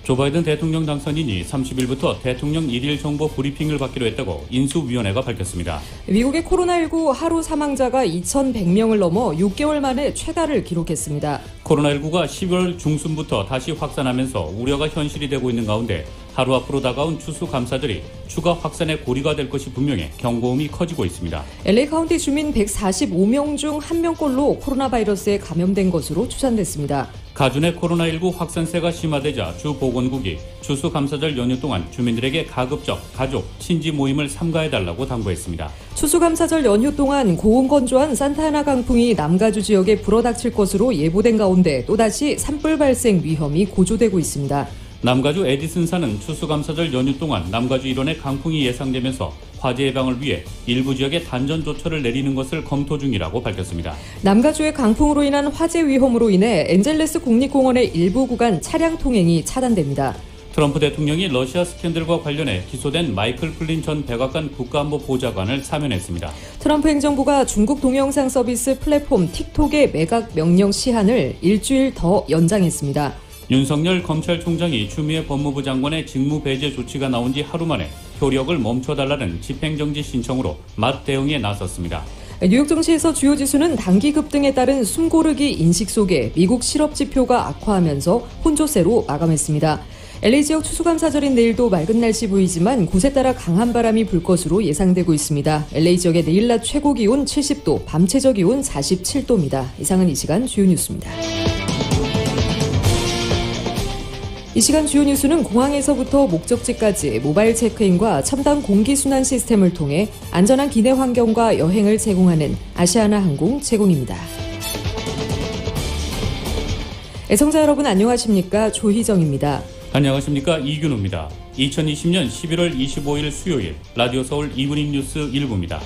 조 바이든 대통령 당선인이 30일부터 대통령 일일 정보 브리핑을 받기로 했다고 인수위원회가 밝혔습니다. 미국의 코로나19 하루 사망자가 2,100명을 넘어 6개월 만에 최다를 기록했습니다. 코로나19가 10월 중순부터 다시 확산하면서 우려가 현실이 되고 있는 가운데 하루 앞으로 다가온 추수감사절이 추가 확산의 고리가 될 것이 분명해 경고음이 커지고 있습니다. LA 카운티 주민 145명 중 1명꼴로 코로나 바이러스에 감염된 것으로 추산됐습니다. 가준의 코로나19 확산세가 심화되자 주 보건국이 추수감사절 연휴 동안 주민들에게 가급적 가족, 친지 모임을 삼가해달라고 당부했습니다. 추수감사절 연휴 동안 고온건조한 산타아나 강풍이 남가주 지역에 불어닥칠 것으로 예보된 가운데 또다시 산불 발생 위험이 고조되고 있습니다. 남가주 에디슨사는 추수감사절 연휴 동안 남가주 일원의 강풍이 예상되면서 화재 예방을 위해 일부 지역에 단전 조처를 내리는 것을 검토 중이라고 밝혔습니다. 남가주의 강풍으로 인한 화재 위험으로 인해 엔젤레스 국립공원의 일부 구간 차량 통행이 차단됩니다. 트럼프 대통령이 러시아 스캔들과 관련해 기소된 마이클 플린 전 백악관 국가안보보좌관을 사면했습니다. 트럼프 행정부가 중국 동영상 서비스 플랫폼 틱톡의 매각 명령 시한을 일주일 더 연장했습니다. 윤석열 검찰총장이 추미애 법무부 장관의 직무 배제 조치가 나온 지 하루 만에 효력을 멈춰달라는 집행정지 신청으로 맞대응에 나섰습니다. 뉴욕 증시에서 주요 지수는 단기 급등에 따른 숨고르기 인식 속에 미국 실업 지표가 악화하면서 혼조세로 마감했습니다. LA 지역 추수감사절인 내일도 맑은 날씨 보이지만 곳에 따라 강한 바람이 불 것으로 예상되고 있습니다. LA 지역의 내일 낮 최고 기온 70도, 밤 최저 기온 47도입니다. 이상은 이 시간 주요 뉴스입니다. 이 시간 주요 뉴스는 공항에서부터 목적지까지 모바일 체크인과 첨단 공기순환 시스템을 통해 안전한 기내 환경과 여행을 제공하는 아시아나항공 제공입니다. 애청자 여러분 안녕하십니까? 조희정입니다. 안녕하십니까? 이균호입니다. 2020년 11월 25일 수요일 라디오 서울 이브닝 뉴스 1부입니다.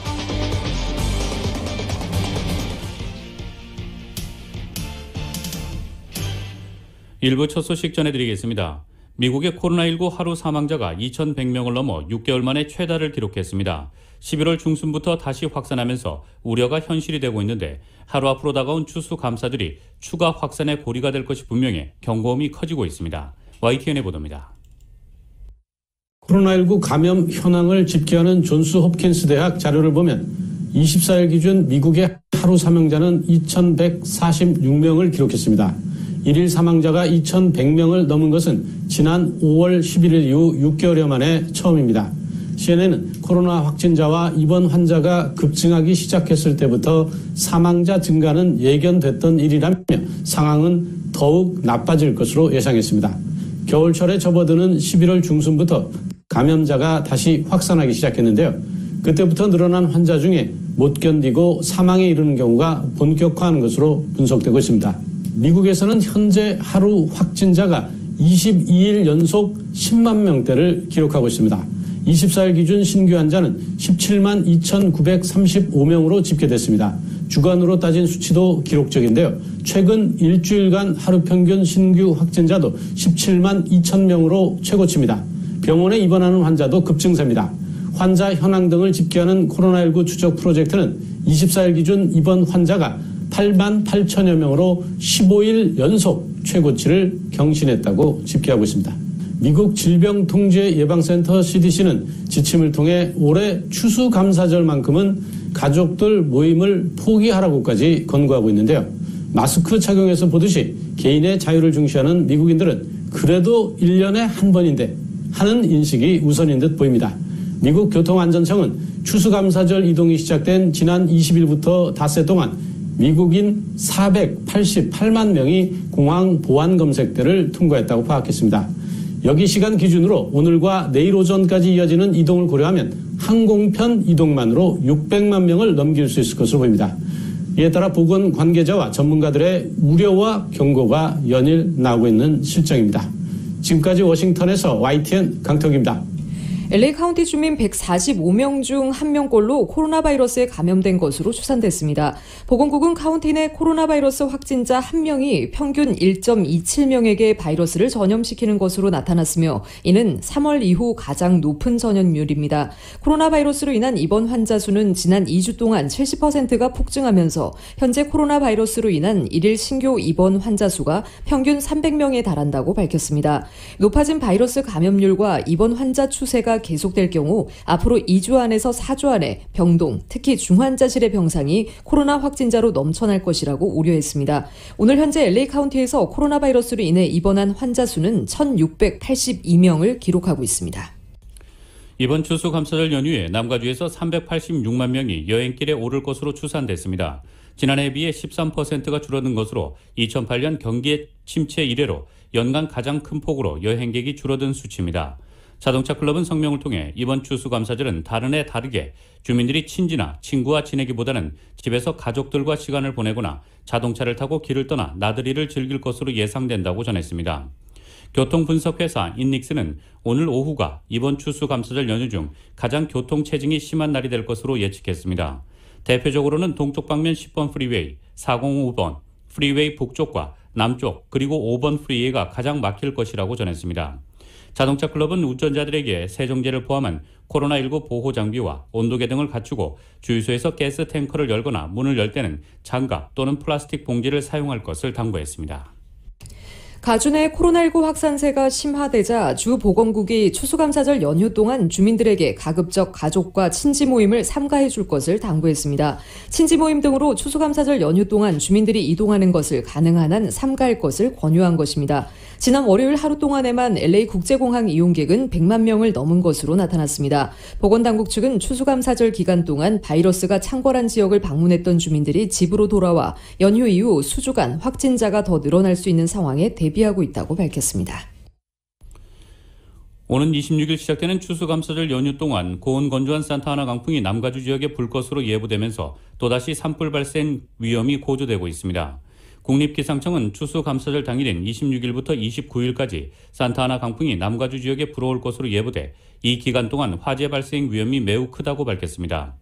일부 첫 소식 전해드리겠습니다. 미국의 코로나19 하루 사망자가 2,100명을 넘어 6개월 만에 최다를 기록했습니다. 11월 중순부터 다시 확산하면서 우려가 현실이 되고 있는데 하루 앞으로 다가온 추수감사들이 추가 확산의 고리가 될 것이 분명해 경고음이 커지고 있습니다. YTN의 보도입니다. 코로나19 감염 현황을 집계하는 존스 홉킨스 대학 자료를 보면 24일 기준 미국의 하루 사망자는 2,146명을 기록했습니다. 일일 사망자가 2,100명을 넘은 것은 지난 5월 11일 이후 6개월여 만에 처음입니다. CNN은 코로나 확진자와 입원 환자가 급증하기 시작했을 때부터 사망자 증가는 예견됐던 일이라며 상황은 더욱 나빠질 것으로 예상했습니다. 겨울철에 접어드는 11월 중순부터 감염자가 다시 확산하기 시작했는데요. 그때부터 늘어난 환자 중에 못 견디고 사망에 이르는 경우가 본격화하는 것으로 분석되고 있습니다. 미국에서는 현재 하루 확진자가 22일 연속 10만 명대를 기록하고 있습니다. 24일 기준 신규 환자는 17만 2,935명으로 집계됐습니다. 주간으로 따진 수치도 기록적인데요. 최근 일주일간 하루 평균 신규 확진자도 17만 2천 명으로 최고치입니다. 병원에 입원하는 환자도 급증세입니다. 환자 현황 등을 집계하는 코로나19 추적 프로젝트는 24일 기준 입원 환자가 8만 8천여 명으로 15일 연속 최고치를 경신했다고 집계하고 있습니다. 미국 질병통제예방센터 CDC는 지침을 통해 올해 추수감사절만큼은 가족들 모임을 포기하라고까지 권고하고 있는데요. 마스크 착용에서 보듯이 개인의 자유를 중시하는 미국인들은 그래도 1년에 한 번인데 하는 인식이 우선인 듯 보입니다. 미국 교통안전청은 추수감사절 이동이 시작된 지난 20일부터 닷새 동안 미국인 488만 명이 공항 보안 검색대를 통과했다고 파악했습니다. 여기 시간 기준으로 오늘과 내일 오전까지 이어지는 이동을 고려하면 항공편 이동만으로 600만 명을 넘길 수 있을 것으로 보입니다. 이에 따라 보건 관계자와 전문가들의 우려와 경고가 연일 나오고 있는 실정입니다. 지금까지 워싱턴에서 YTN 강턱입니다. LA 카운티 주민 145명 중 1명꼴로 코로나 바이러스에 감염된 것으로 추산됐습니다. 보건국은 카운티 내 코로나 바이러스 확진자 1명이 평균 1.27명에게 바이러스를 전염시키는 것으로 나타났으며 이는 3월 이후 가장 높은 전염률입니다. 코로나 바이러스로 인한 입원 환자 수는 지난 2주 동안 70%가 폭증하면서 현재 코로나 바이러스로 인한 일일 신규 입원 환자 수가 평균 300명에 달한다고 밝혔습니다. 높아진 바이러스 감염률과 입원 환자 추세가 계속될 경우 앞으로 2주 안에서 4주 안에 병동, 특히 중환자실의 병상이 코로나 확진자로 넘쳐날 것이라고 우려했습니다. 오늘 현재 LA 카운티에서 코로나 바이러스로 인해 입원한 환자 수는 1,682명을 기록하고 있습니다. 이번 추수감사절 연휴에 남가주에서 386만 명이 여행길에 오를 것으로 추산됐습니다. 지난해에 비해 13%가 줄어든 것으로 2008년 경기 침체 이래로 연간 가장 큰 폭으로 여행객이 줄어든 수치입니다. 자동차 클럽은 성명을 통해 이번 추수감사절은 다른 해 다르게 주민들이 친지나 친구와 지내기보다는 집에서 가족들과 시간을 보내거나 자동차를 타고 길을 떠나 나들이를 즐길 것으로 예상된다고 전했습니다. 교통분석회사 인닉스는 오늘 오후가 이번 추수감사절 연휴 중 가장 교통체증이 심한 날이 될 것으로 예측했습니다. 대표적으로는 동쪽 방면 10번 프리웨이, 405번 프리웨이 북쪽과 남쪽 그리고 5번 프리웨이가 가장 막힐 것이라고 전했습니다. 자동차 클럽은 운전자들에게 세정제를 포함한 코로나19 보호 장비와 온도계 등을 갖추고 주유소에서 가스 탱커를 열거나 문을 열 때는 장갑 또는 플라스틱 봉지를 사용할 것을 당부했습니다. 가주 내 코로나19 확산세가 심화되자 주 보건국이 추수감사절 연휴 동안 주민들에게 가급적 가족과 친지 모임을 삼가해 줄 것을 당부했습니다. 친지 모임 등으로 추수감사절 연휴 동안 주민들이 이동하는 것을 가능한 한 삼가할 것을 권유한 것입니다. 지난 월요일 하루 동안에만 LA 국제공항 이용객은 100만 명을 넘은 것으로 나타났습니다. 보건당국 측은 추수감사절 기간 동안 바이러스가 창궐한 지역을 방문했던 주민들이 집으로 돌아와 연휴 이후 수주간 확진자가 더 늘어날 수 있는 상황에 대비하고 있다고 밝혔습니다. 오는 26일 시작되는 추수감사절 연휴 동안 고온 건조한 산타아나 강풍이 남가주 지역에 불 것으로 예보되면서 또다시 산불 발생 위험이 고조되고 있습니다. 국립기상청은 추수감사절 당일인 26일부터 29일까지 산타아나 강풍이 남가주 지역에 불어올 것으로 예보돼 이 기간 동안 화재 발생 위험이 매우 크다고 밝혔습니다.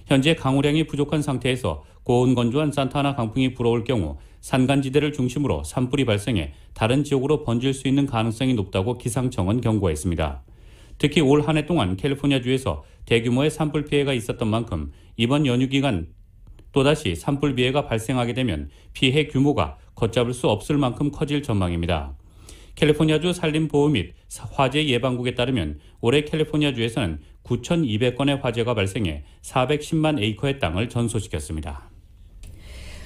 현재 강우량이 부족한 상태에서 고온 건조한 산타아나 강풍이 불어올 경우 산간지대를 중심으로 산불이 발생해 다른 지역으로 번질 수 있는 가능성이 높다고 기상청은 경고했습니다. 특히 올 한 해 동안 캘리포니아주에서 대규모의 산불 피해가 있었던 만큼 이번 연휴 기간 또다시 산불 피해가 발생하게 되면 피해 규모가 걷잡을 수 없을 만큼 커질 전망입니다. 캘리포니아주 산림보호 및 화재 예방국에 따르면 올해 캘리포니아주에서는 9,200건의 화재가 발생해 410만 에이커의 땅을 전소시켰습니다.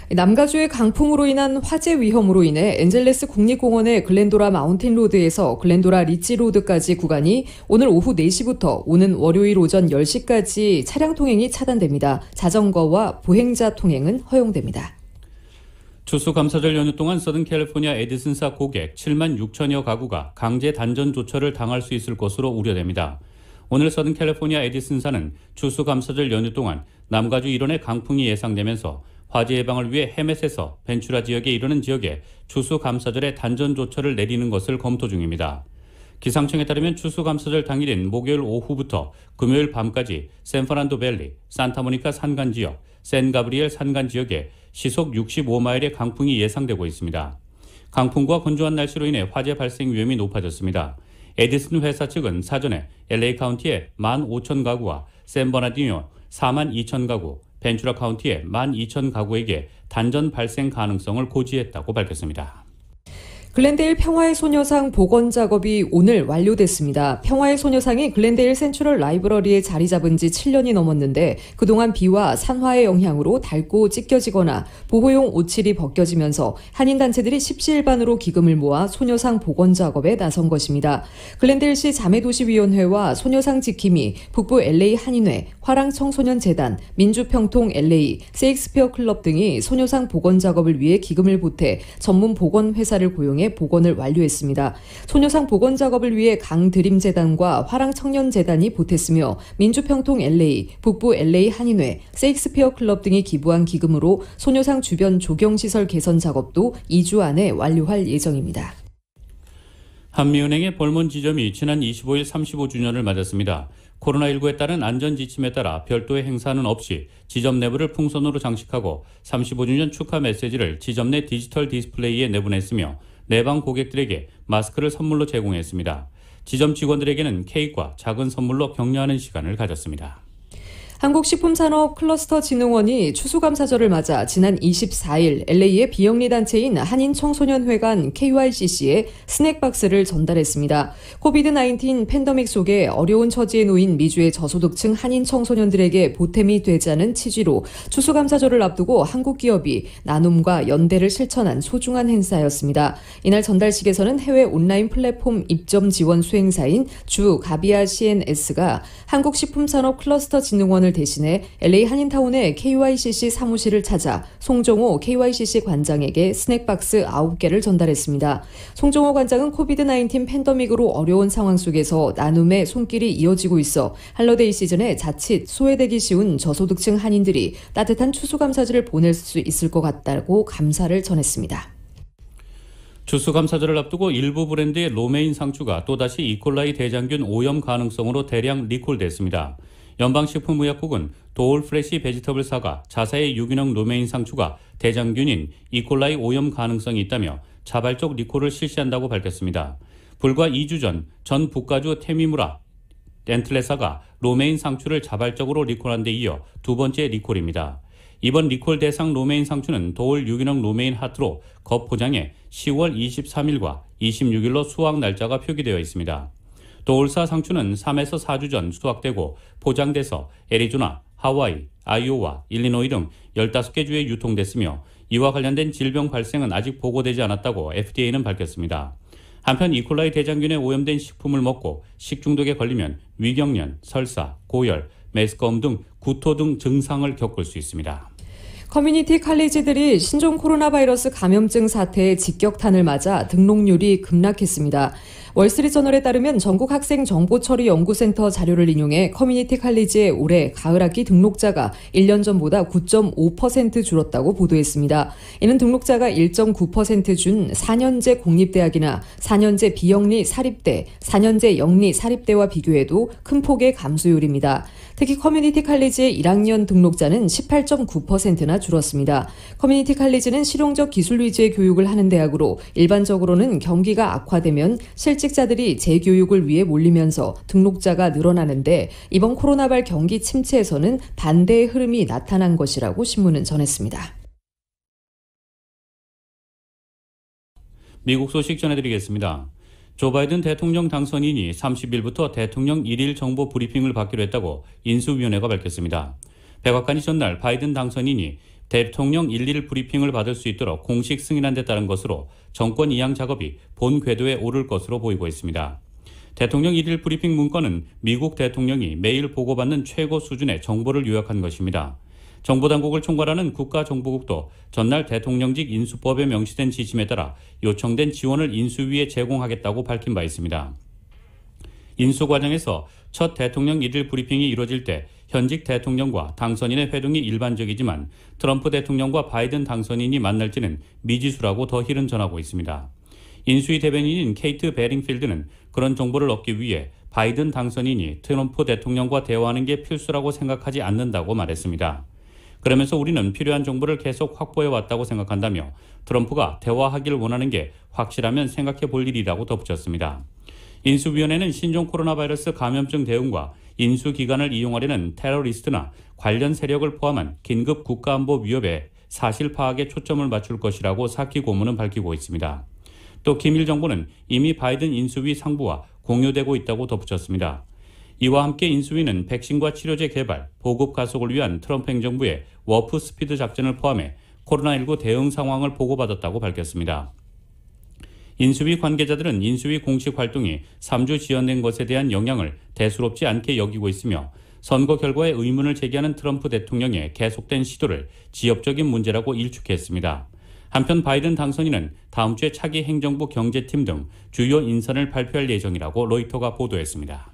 남가주의 강풍으로 인한 화재 위험으로 인해 엔젤레스 국립공원의 글렌도라 마운틴 로드에서 글렌도라 리치 로드까지 구간이 오늘 오후 4시부터 오는 월요일 오전 10시까지 차량 통행이 차단됩니다. 자전거와 보행자 통행은 허용됩니다. 추수감사절 연휴 동안 서든 캘리포니아 에디슨사 고객 7만 6천여 가구가 강제 단전 조처를 당할 수 있을 것으로 우려됩니다. 오늘 서든 캘리포니아 에디슨사는 추수감사절 연휴 동안 남가주 일원의 강풍이 예상되면서 화재 예방을 위해 헤멧에서 벤츄라 지역에 이르는 지역에 추수감사절에 단전 조처를 내리는 것을 검토 중입니다. 기상청에 따르면 추수감사절 당일인 목요일 오후부터 금요일 밤까지 샌프란도 밸리, 산타모니카 산간 지역, 샌가브리엘 산간 지역에 시속 65마일의 강풍이 예상되고 있습니다. 강풍과 건조한 날씨로 인해 화재 발생 위험이 높아졌습니다. 에디슨 회사 측은 사전에 LA 카운티의 15,000가구와 샌버나디노 42,000가구, 벤츄라 카운티의 12,000가구에게 단전 발생 가능성을 고지했다고 밝혔습니다. 글렌데일 평화의 소녀상 복원 작업이 오늘 완료됐습니다. 평화의 소녀상이 글렌데일 센트럴 라이브러리에 자리 잡은 지 7년이 넘었는데 그동안 비와 산화의 영향으로 닳고 찢겨지거나 보호용 오칠이 벗겨지면서 한인단체들이 십시일반으로 기금을 모아 소녀상 복원 작업에 나선 것입니다. 글렌데일시 자매도시위원회와 소녀상 지킴이, 북부 LA 한인회, 화랑청소년재단, 민주평통 LA, 세익스피어 클럽 등이 소녀상 복원 작업을 위해 기금을 보태 전문 복원 회사를 고용해 복원을 완료했습니다. 소녀상 복원 작업을 위해 강드림재단과 화랑청년재단이 보탰으며 민주평통 LA, 북부 LA 한인회, 세익스피어 클럽 등이 기부한 기금으로 소녀상 주변 조경시설 개선 작업도 2주 안에 완료할 예정입니다. 한미은행의 벌몬 지점이 지난 25일 35주년을 맞았습니다. 코로나19에 따른 안전지침에 따라 별도의 행사는 없이 지점 내부를 풍선으로 장식하고 35주년 축하 메시지를 지점 내 디지털 디스플레이에 내보냈으며 내방 고객들에게 마스크를 선물로 제공했습니다. 지점 직원들에게는 케이크와 작은 선물로 격려하는 시간을 가졌습니다. 한국식품산업클러스터진흥원이 추수감사절을 맞아 지난 24일 LA의 비영리 단체인 한인청소년회관 KYCC에 스낵박스를 전달했습니다. 코비드-19 팬데믹 속에 어려운 처지에 놓인 미주의 저소득층 한인 청소년들에게 보탬이 되자는 취지로 추수감사절을 앞두고 한국 기업이 나눔과 연대를 실천한 소중한 행사였습니다. 이날 전달식에서는 해외 온라인 플랫폼 입점 지원 수행사인 주 가비아 CNS가 한국식품산업클러스터진흥원을 대신해 LA 한인타운의 KYCC 사무실을 찾아 송정호 KYCC 관장에게 스낵박스 9개를 전달했습니다. 송정호 관장은 코비드-19 팬데믹으로 어려운 상황 속에서 나눔의 손길이 이어지고 있어 할러데이 시즌에 자칫 소외되기 쉬운 저소득층 한인들이 따뜻한 추수감사절을 보낼 수 있을 것 같다고 감사를 전했습니다. 추수감사절을 앞두고 일부 브랜드의 로메인 상추가 또다시 이콜라이 대장균 오염 가능성으로 대량 리콜됐습니다. 연방식품의약국은 도올 프레시 베지터블사가 자사의 유기농 로메인 상추가 대장균인 이콜라이 오염 가능성이 있다며 자발적 리콜을 실시한다고 밝혔습니다. 불과 2주 전 북가주 테미무라 덴틀레사가 로메인 상추를 자발적으로 리콜한 데 이어 두 번째 리콜입니다. 이번 리콜 대상 로메인 상추는 도올 유기농 로메인 하트로 겉포장에 10월 23일과 26일로 수확 날짜가 표기되어 있습니다. 도올사 상추는 3에서 4주 전 수확되고 포장돼서 애리조나, 하와이, 아이오와, 일리노이 등 15개 주에 유통됐으며 이와 관련된 질병 발생은 아직 보고되지 않았다고 FDA는 밝혔습니다. 한편 이콜라이 대장균에 오염된 식품을 먹고 식중독에 걸리면 위경련, 설사, 고열, 메스꺼움 등 구토 등 증상을 겪을 수 있습니다. 커뮤니티 칼리지들이 신종 코로나 바이러스 감염증 사태의 직격탄을 맞아 등록률이 급락했습니다. 월스트리트저널에 따르면 전국 학생 정보처리 연구센터 자료를 인용해 커뮤니티 칼리지의 올해 가을 학기 등록자가 1년 전보다 9.5% 줄었다고 보도했습니다. 이는 등록자가 1.9% 준 4년제 공립대학이나 4년제 비영리 사립대, 4년제 영리 사립대와 비교해도 큰 폭의 감소율입니다. 특히 커뮤니티 칼리지의 1학년 등록자는 18.9%나 줄었습니다. 커뮤니티 칼리지는 실용적 기술 위주의 교육을 하는 대학으로 일반적으로는 경기가 악화되면 실직자들이 재교육을 위해 몰리면서 등록자가 늘어나는데 이번 코로나발 경기 침체에서는 반대의 흐름이 나타난 것이라고 신문은 전했습니다. 미국 소식 전해드리겠습니다. 조 바이든 대통령 당선인이 30일부터 대통령 1일 정보 브리핑을 받기로 했다고 인수위원회가 밝혔습니다. 백악관이 전날 바이든 당선인이 대통령 1일 브리핑을 받을 수 있도록 공식 승인한 데 따른 것으로 정권 이양 작업이 본 궤도에 오를 것으로 보이고 있습니다. 대통령 1일 브리핑 문건은 미국 대통령이 매일 보고받는 최고 수준의 정보를 요약한 것입니다. 정보당국을 총괄하는 국가정보국도 전날 대통령직 인수법에 명시된 지침에 따라 요청된 지원을 인수위에 제공하겠다고 밝힌 바 있습니다. 인수 과정에서 첫 대통령 1일 브리핑이 이루어질 때 현직 대통령과 당선인의 회동이 일반적이지만 트럼프 대통령과 바이든 당선인이 만날지는 미지수라고 더 힐은 전하고 있습니다. 인수위 대변인인 케이트 베링필드는 그런 정보를 얻기 위해 바이든 당선인이 트럼프 대통령과 대화하는 게 필수라고 생각하지 않는다고 말했습니다. 그러면서 우리는 필요한 정보를 계속 확보해왔다고 생각한다며 트럼프가 대화하기를 원하는 게 확실하면 생각해 볼 일이라고 덧붙였습니다. 인수위원회는 신종 코로나 바이러스 감염증 대응과 인수기관을 이용하려는 테러리스트나 관련 세력을 포함한 긴급 국가안보 위협에 사실 파악에 초점을 맞출 것이라고 사키 고문은 밝히고 있습니다. 또 기밀 정보는 이미 바이든 인수위 상부와 공유되고 있다고 덧붙였습니다. 이와 함께 인수위는 백신과 치료제 개발, 보급 가속을 위한 트럼프 행정부의 워프 스피드 작전을 포함해 코로나19 대응 상황을 보고받았다고 밝혔습니다. 인수위 관계자들은 인수위 공식 활동이 3주 지연된 것에 대한 영향을 대수롭지 않게 여기고 있으며 선거 결과에 의문을 제기하는 트럼프 대통령의 계속된 시도를 지역적인 문제라고 일축했습니다. 한편 바이든 당선인은 다음 주에 차기 행정부 경제팀 등 주요 인선을 발표할 예정이라고 로이터가 보도했습니다.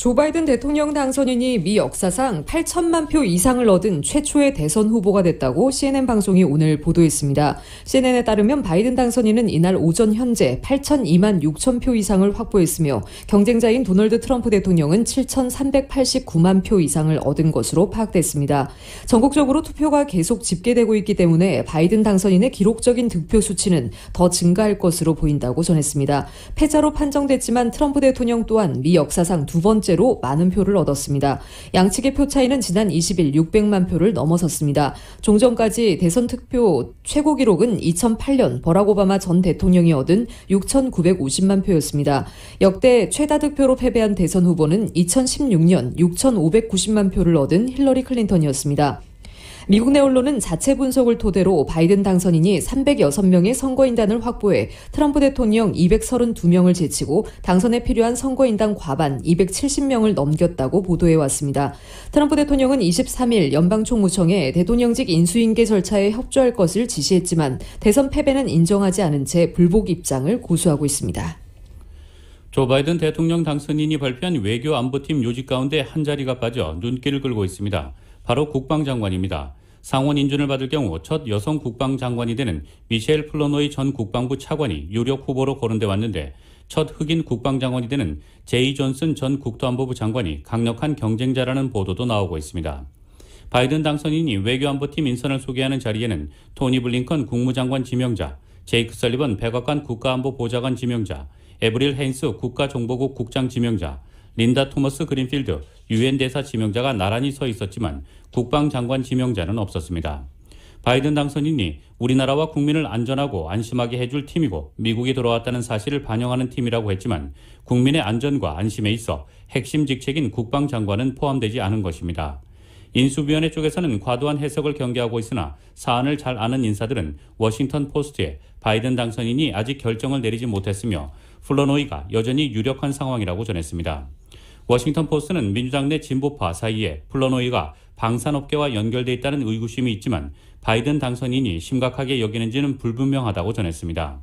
조 바이든 대통령 당선인이 미 역사상 8천만 표 이상을 얻은 최초의 대선 후보가 됐다고 CNN 방송이 오늘 보도했습니다. CNN에 따르면 바이든 당선인은 이날 오전 현재 8,002만 6천 표 이상을 확보했으며 경쟁자인 도널드 트럼프 대통령은 7,389만 표 이상을 얻은 것으로 파악됐습니다. 전국적으로 투표가 계속 집계되고 있기 때문에 바이든 당선인의 기록적인 득표 수치는 더 증가할 것으로 보인다고 전했습니다. 패자로 판정됐지만 트럼프 대통령 또한 미 역사상 두 번째로 많은 표를 얻었습니다. 양측의 표 차이는 지난 20일 600만 표를 넘어섰습니다. 종전까지 대선 투표 최고 기록은 2008년 버락 오바마 전 대통령이 얻은 6,950만 표였습니다. 역대 최다 득표로 패배한 대선 후보는 2016년 6,590만 표를 얻은 힐러리 클린턴이었습니다. 미국 내 언론은 자체 분석을 토대로 바이든 당선인이 306명의 선거인단을 확보해 트럼프 대통령 232명을 제치고 당선에 필요한 선거인단 과반 270명을 넘겼다고 보도해왔습니다. 트럼프 대통령은 23일 연방총무청에 대통령직 인수인계 절차에 협조할 것을 지시했지만 대선 패배는 인정하지 않은 채 불복 입장을 고수하고 있습니다. 조 바이든 대통령 당선인이 발표한 외교안보팀 요직 가운데 한 자리가 빠져 눈길을 끌고 있습니다. 바로 국방장관입니다. 상원 인준을 받을 경우 첫 여성 국방장관이 되는 미셸 플러노이 전 국방부 차관이 유력 후보로 거론돼 왔는데 첫 흑인 국방장관이 되는 제이 존슨 전 국토안보부 장관이 강력한 경쟁자라는 보도도 나오고 있습니다. 바이든 당선인이 외교안보팀 인선을 소개하는 자리에는 토니 블링컨 국무장관 지명자, 제이크 설리번 백악관 국가안보보좌관 지명자, 에브릴 헤인스 국가정보국 국장 지명자, 린다 토머스 그린필드 유엔 대사 지명자가 나란히 서 있었지만 국방장관 지명자는 없었습니다. 바이든 당선인이 우리나라와 국민을 안전하고 안심하게 해줄 팀이고 미국이 돌아왔다는 사실을 반영하는 팀이라고 했지만 국민의 안전과 안심에 있어 핵심 직책인 국방장관은 포함되지 않은 것입니다. 인수위원회 쪽에서는 과도한 해석을 경계하고 있으나 사안을 잘 아는 인사들은 워싱턴 포스트에 바이든 당선인이 아직 결정을 내리지 못했으며 플러노이가 여전히 유력한 상황이라고 전했습니다. 워싱턴 포스트는 민주당 내 진보파 사이에 플러노이가 방산업계와 연결돼 있다는 의구심이 있지만 바이든 당선인이 심각하게 여기는지는 불분명하다고 전했습니다.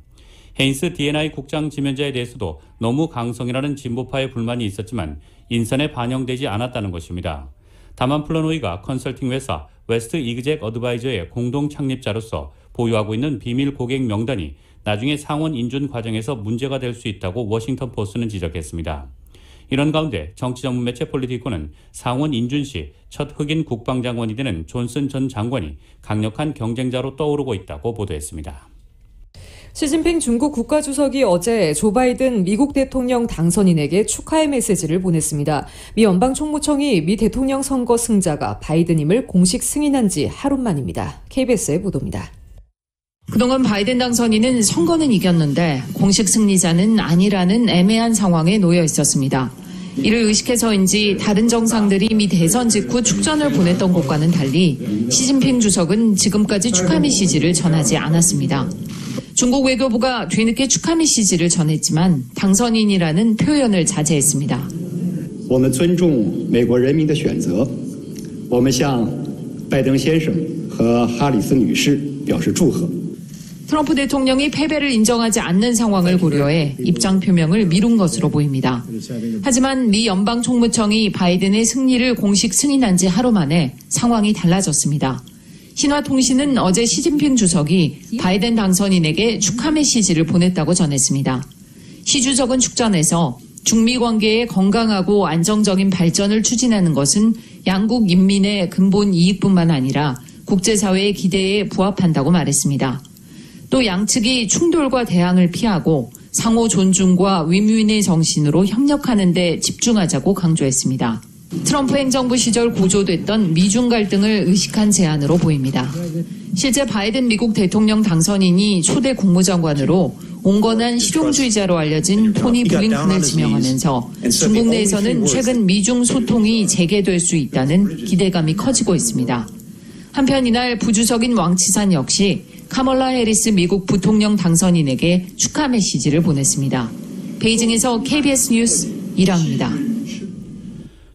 헤인스 D&I 국장 지명자에 대해서도 너무 강성이라는 진보파의 불만이 있었지만 인선에 반영되지 않았다는 것입니다. 다만 플러노이가 컨설팅 회사 웨스트 이그젝 어드바이저의 공동 창립자로서 보유하고 있는 비밀 고객 명단이 나중에 상원 인준 과정에서 문제가 될 수 있다고 워싱턴 포스트는 지적했습니다. 이런 가운데 정치 전문 매체 폴리티코는 상원 인준 시 첫 흑인 국방장관이 되는 존슨 전 장관이 강력한 경쟁자로 떠오르고 있다고 보도했습니다. 시진핑 중국 국가주석이 어제 조 바이든 미국 대통령 당선인에게 축하의 메시지를 보냈습니다. 미 연방총무청이 미 대통령 선거 승자가 바이든임을 공식 승인한 지 하루 만입니다. KBS의 보도입니다. 그동안 바이든 당선인은 선거는 이겼는데 공식 승리자는 아니라는 애매한 상황에 놓여 있었습니다. 이를 의식해서인지 다른 정상들이 미 대선 직후 축전을 보냈던 것과는 달리 시진핑 주석은 지금까지 축하 메시지를 전하지 않았습니다. 중국 외교부가 뒤늦게 축하 메시지를 전했지만 당선인이라는 표현을 자제했습니다. 我们尊重美国人民的选择我们向拜登先生和哈里斯女士表示祝贺 트럼프 대통령이 패배를 인정하지 않는 상황을 고려해 입장 표명을 미룬 것으로 보입니다. 하지만 미 연방총무청이 바이든의 승리를 공식 승인한 지 하루 만에 상황이 달라졌습니다. 신화통신은 어제 시진핑 주석이 바이든 당선인에게 축하 메시지를 보냈다고 전했습니다. 시 주석은 축전에서 중미 관계의 건강하고 안정적인 발전을 추진하는 것은 양국 인민의 근본 이익뿐만 아니라 국제사회의 기대에 부합한다고 말했습니다. 또 양측이 충돌과 대항을 피하고 상호 존중과 윈윈의 정신으로 협력하는 데 집중하자고 강조했습니다. 트럼프 행정부 시절 고조됐던 미중 갈등을 의식한 제안으로 보입니다. 실제 바이든 미국 대통령 당선인이 초대 국무장관으로 온건한 실용주의자로 알려진 토니 블링컨을 지명하면서 중국 내에서는 최근 미중 소통이 재개될 수 있다는 기대감이 커지고 있습니다. 한편 이날 부주석인 왕치산 역시 카멀라 해리스 미국 부통령 당선인에게 축하 메시지를 보냈습니다. 베이징에서 KBS 뉴스 이랑입니다.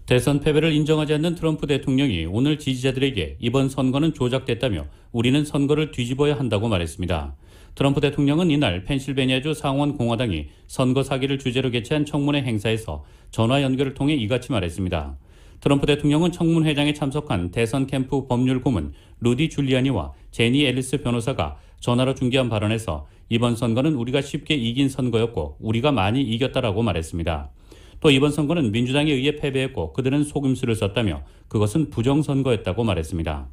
대선 패배를 인정하지 않는 트럼프 대통령이 오늘 지지자들에게 이번 선거는 조작됐다며 우리는 선거를 뒤집어야 한다고 말했습니다. 트럼프 대통령은 이날 펜실베니아주 상원 공화당이 선거 사기를 주제로 개최한 청문회 행사에서 전화 연결을 통해 이같이 말했습니다. 트럼프 대통령은 청문회장에 참석한 대선 캠프 법률 고문 루디 줄리아니와 제니 앨리스 변호사가 전화로 중계한 발언에서 이번 선거는 우리가 쉽게 이긴 선거였고 우리가 많이 이겼다라고 말했습니다. 또 이번 선거는 민주당에 의해 패배했고 그들은 속임수를 썼다며 그것은 부정선거였다고 말했습니다.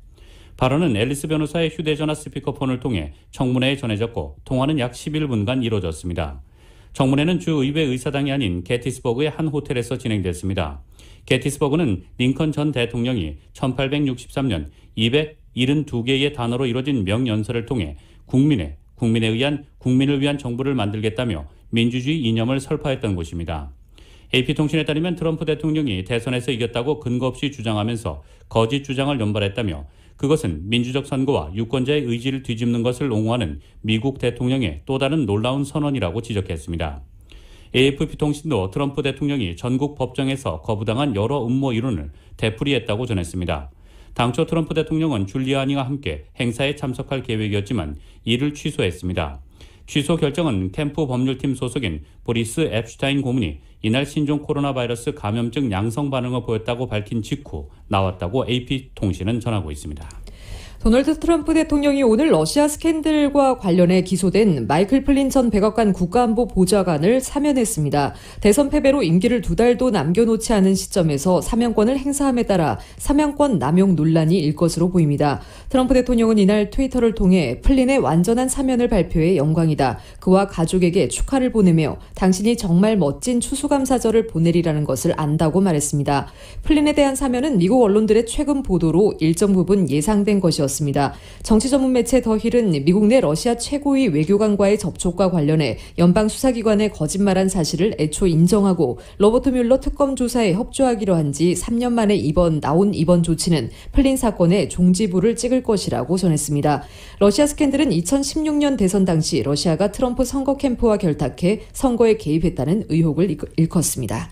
발언은 앨리스 변호사의 휴대전화 스피커폰을 통해 청문회에 전해졌고 통화는 약 11분간 이루어졌습니다. 청문회는 주 의회 의사당이 아닌 게티스버그의 한 호텔에서 진행됐습니다. 게티스버그는 링컨 전 대통령이 1863년 272개의 단어로 이루어진 명연설을 통해 국민을 위한 정부를 만들겠다며 민주주의 이념을 설파했던 곳입니다. AP통신에 따르면 트럼프 대통령이 대선에서 이겼다고 근거 없이 주장하면서 거짓 주장을 연발했다며 그것은 민주적 선거와 유권자의 의지를 뒤집는 것을 옹호하는 미국 대통령의 또 다른 놀라운 선언이라고 지적했습니다. AFP통신도 트럼프 대통령이 전국 법정에서 거부당한 여러 음모 이론을 되풀이했다고 전했습니다. 당초 트럼프 대통령은 줄리아니와 함께 행사에 참석할 계획이었지만 이를 취소했습니다. 취소 결정은 캠프 법률팀 소속인 보리스 앱슈타인 고문이 이날 신종 코로나 바이러스 감염증 양성 반응을 보였다고 밝힌 직후 나왔다고 AP통신은 전하고 있습니다. 도널드 트럼프 대통령이 오늘 러시아 스캔들과 관련해 기소된 마이클 플린 전 백악관 국가안보 보좌관을 사면했습니다. 대선 패배로 임기를 2달도 남겨놓지 않은 시점에서 사면권을 행사함에 따라 사면권 남용 논란이 일 것으로 보입니다. 트럼프 대통령은 이날 트위터를 통해 플린의 완전한 사면을 발표해 영광이다. 그와 가족에게 축하를 보내며 당신이 정말 멋진 추수감사절을 보내리라는 것을 안다고 말했습니다. 플린에 대한 사면은 미국 언론들의 최근 보도로 일정 부분 예상된 것이었습니다. 정치 전문 매체 더 힐은 미국 내 러시아 최고위 외교관과의 접촉과 관련해 연방수사기관에 거짓말한 사실을 애초 인정하고 로버트 뮬러 특검 조사에 협조하기로 한 지 3년 만에 나온 이번 조치는 플린 사건의 종지부를 찍을 것이라고 전했습니다. 러시아 스캔들은 2016년 대선 당시 러시아가 트럼프 선거 캠프와 결탁해 선거에 개입했다는 의혹을 일컫습니다.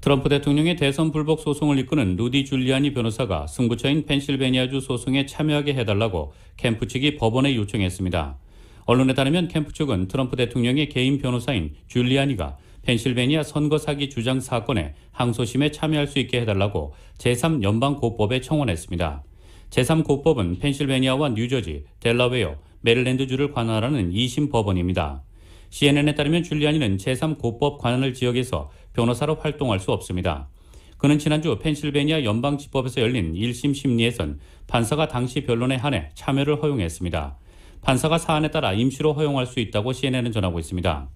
트럼프 대통령의 대선 불복 소송을 이끄는 루디 줄리아니 변호사가 승부처인 펜실베니아주 소송에 참여하게 해달라고 캠프 측이 법원에 요청했습니다. 언론에 따르면 캠프 측은 트럼프 대통령의 개인 변호사인 줄리아니가 펜실베니아 선거 사기 주장 사건에 항소심에 참여할 수 있게 해달라고 제3연방고법에 청원했습니다. 제3고법은 펜실베니아와 뉴저지, 델라웨어, 메릴랜드주를 관할하는 2심 법원입니다. CNN에 따르면 줄리아니는 제3고법 관할 지역에서 변호사로 활동할 수 없습니다. 그는 지난주 펜실베니아 연방지법에서 열린 1심 심리에선 판사가 당시 변론에 한해 참여를 허용했습니다. 판사가 사안에 따라 임시로 허용할 수 있다고 CNN은 전하고 있습니다.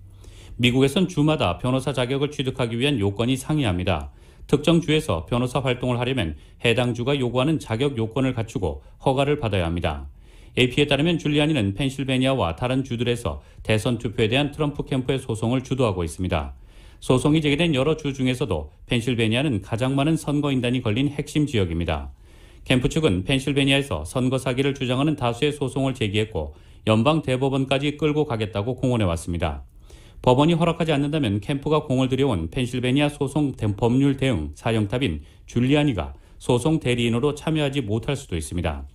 미국에선 주마다 변호사 자격을 취득하기 위한 요건이 상이합니다. 특정 주에서 변호사 활동을 하려면 해당 주가 요구하는 자격 요건을 갖추고 허가를 받아야 합니다. AP에 따르면 줄리아니는 펜실베니아와 다른 주들에서 대선 투표에 대한 트럼프 캠프의 소송을 주도하고 있습니다. 소송이 제기된 여러 주 중에서도 펜실베니아는 가장 많은 선거인단이 걸린 핵심 지역입니다. 캠프 측은 펜실베니아에서 선거 사기를 주장하는 다수의 소송을 제기했고 연방 대법원까지 끌고 가겠다고 공언해왔습니다. 법원이 허락하지 않는다면 캠프가 공을 들여온 펜실베니아 소송 법률 대응 사령탑인 줄리아니가 소송 대리인으로 참여하지 못할 수도 있습니다.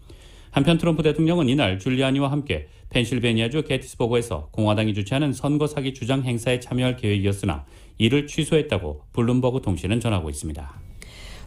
한편 트럼프 대통령은 이날 줄리아니와 함께 펜실베니아주 게티스버그에서 공화당이 주최하는 선거 사기 주장 행사에 참여할 계획이었으나 이를 취소했다고 블룸버그 통신은 전하고 있습니다.